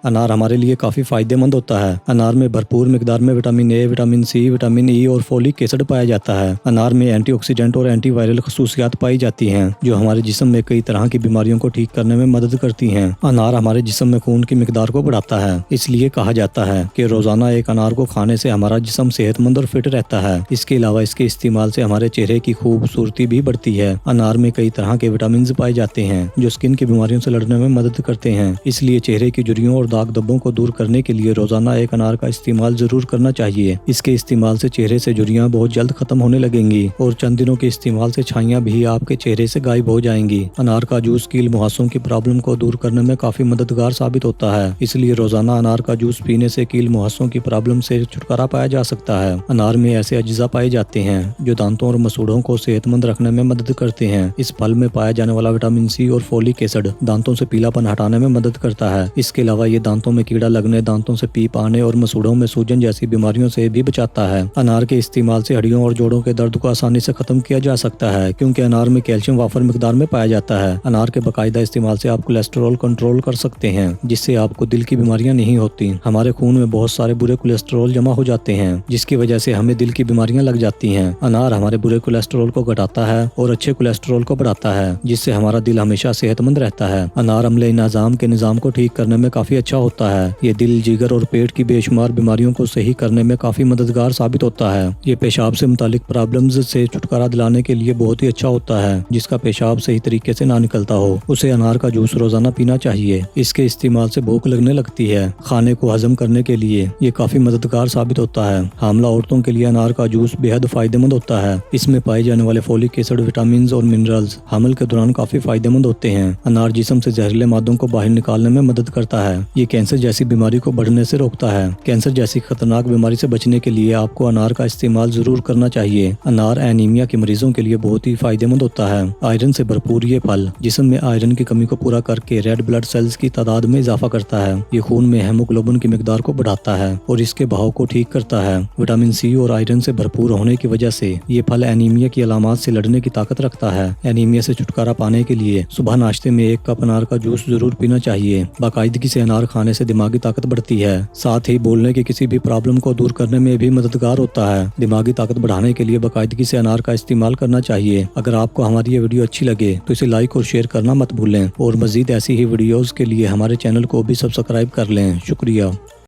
अनार हमारे लिए काफ़ी फ़ायदेमंद होता है। अनार में भरपूर मिकदार में vitamin A, vitamin C, vitamin E और फोलिक एसिड पाया जाता है। अनार में एंटीऑक्सीडेंट और एंटीवायरल खसूसियात पाई जाती हैं, जो हमारे जिस्म में कई तरह की बीमारियों को ठीक करने में मदद करती हैं। अनार हमारे जिस्म में खून की मिकदार को बढ़ाता है, इसलिए कहा जाता है कि रोजाना एक अनार को खाने से हमारा जिस्म सेहतमंद और फिट रहता है। इसके अलावा इसके इस्तेमाल से हमारे चेहरे की खूबसूरती भी बढ़ती है। अनार में कई तरह के विटामिन पाए जाते हैं, जो स्किन की बीमारियों से लड़ने में मदद करते हैं। इसलिए चेहरे की झुर्रियों और दाग धब्बों को दूर करने के लिए रोजाना एक अनार का इस्तेमाल जरूर करना चाहिए। इसके इस्तेमाल से चेहरे से झुर्रियां बहुत जल्द खत्म होने लगेंगी और चंद दिनों के इस्तेमाल से छाइयां भी आपके चेहरे से गायब हो जाएंगी। अनार का जूस कील मुहासों की प्रॉब्लम को दूर करने में काफी मददगार साबित होता है, इसलिए रोजाना अनार का जूस पीने से कील मुहासों की प्रॉब्लम से छुटकारा पाया जा सकता है। अनार में ऐसे अज्जा पाए जाते हैं जो दांतों और मसूड़ों को सेहतमंद रखने में मदद करते हैं। इस फल में पाया जाने वाला विटामिन सी और फोलिक एसिड दांतों से पीलापन हटाने में मदद करता है। इसके अलावा ये दांतों में कीड़ा लगने, दांतों से पीप आने और मसूड़ों में सूजन जैसी बीमारियों से भी बचाता है। अनार के इस्तेमाल से हड्डियों और जोड़ों के दर्द को आसानी से खत्म किया जा सकता है, क्योंकि अनार में कैल्शियम वाफर मिकदार में पाया जाता है। अनार के बाकायदा इस्तेमाल से आप कोलेस्ट्रॉल कंट्रोल कर सकते हैं, जिससे आपको दिल की बीमारियां नहीं होती। हमारे खून में बहुत सारे बुरे कोलेस्ट्रॉल जमा हो जाते हैं, जिसकी वजह से हमें दिल की बीमारियां लग जाती हैं। अनार हमारे बुरे कोलेस्ट्रॉल को घटाता है और अच्छे कोलेस्ट्रॉल को बढ़ाता है, जिससे हमारा दिल हमेशा सेहतमंद रहता है। अनार अम्ल निजाम के निजाम को ठीक करने में काफी अच्छा होता है। ये दिल, जिगर और पेट की बेशुमार बीमारियों को सही करने में काफी मददगार साबित होता है। ये पेशाब से मुतालिक प्रॉब्लम्स से छुटकारा दिलाने के लिए बहुत ही अच्छा होता है। जिसका पेशाब सही तरीके से ना निकलता हो, उसे अनार का जूस रोजाना पीना चाहिए। इसके इस्तेमाल से भूख लगने लगती है। खाने को हजम करने के लिए ये काफी मददगार साबित होता है। हामला औरतों के लिए अनार का जूस बेहद फायदेमंद होता है। इसमें पाए जाने वाले फोलिक एसिड, विटामिन और मिनरल्स हमल के दौरान काफी फायदेमंद होते हैं। अनार जिस्म से जहरीले मादों को बाहर निकालने में मदद करता है। ये कैंसर जैसी बीमारी को बढ़ने से रोकता है। कैंसर जैसी खतरनाक बीमारी से बचने के लिए आपको अनार का इस्तेमाल जरूर करना चाहिए। अनार एनीमिया के मरीजों के लिए बहुत ही फायदेमंद होता है। आयरन से भरपूर ये फल जिस्म में आयरन की कमी को पूरा करके रेड ब्लड सेल्स की तादाद में इजाफा करता है। ये खून में हेमोग्लोबिन की मिकदार को बढ़ाता है और इसके बहाव को ठीक करता है। विटामिन सी और आयरन से भरपूर होने की वजह से ये फल एनीमिया की अलामात से लड़ने की ताकत रखता है। एनीमिया से छुटकारा पाने के लिए सुबह नाश्ते में 1 कप अनार का जूस जरूर पीना चाहिए। बाकायदगी से अनार खाने से दिमागी ताकत बढ़ती है, साथ ही बोलने की किसी भी प्रॉब्लम को दूर करने में भी मददगार होता है। दिमागी ताकत बढ़ाने के लिए बाकायदगी से अनार का इस्तेमाल करना चाहिए। अगर आपको हमारी ये वीडियो अच्छी लगे तो इसे लाइक और शेयर करना मत भूलें और मजीद ऐसी ही वीडियोस के लिए हमारे चैनल को भी सब्सक्राइब कर लें। शुक्रिया।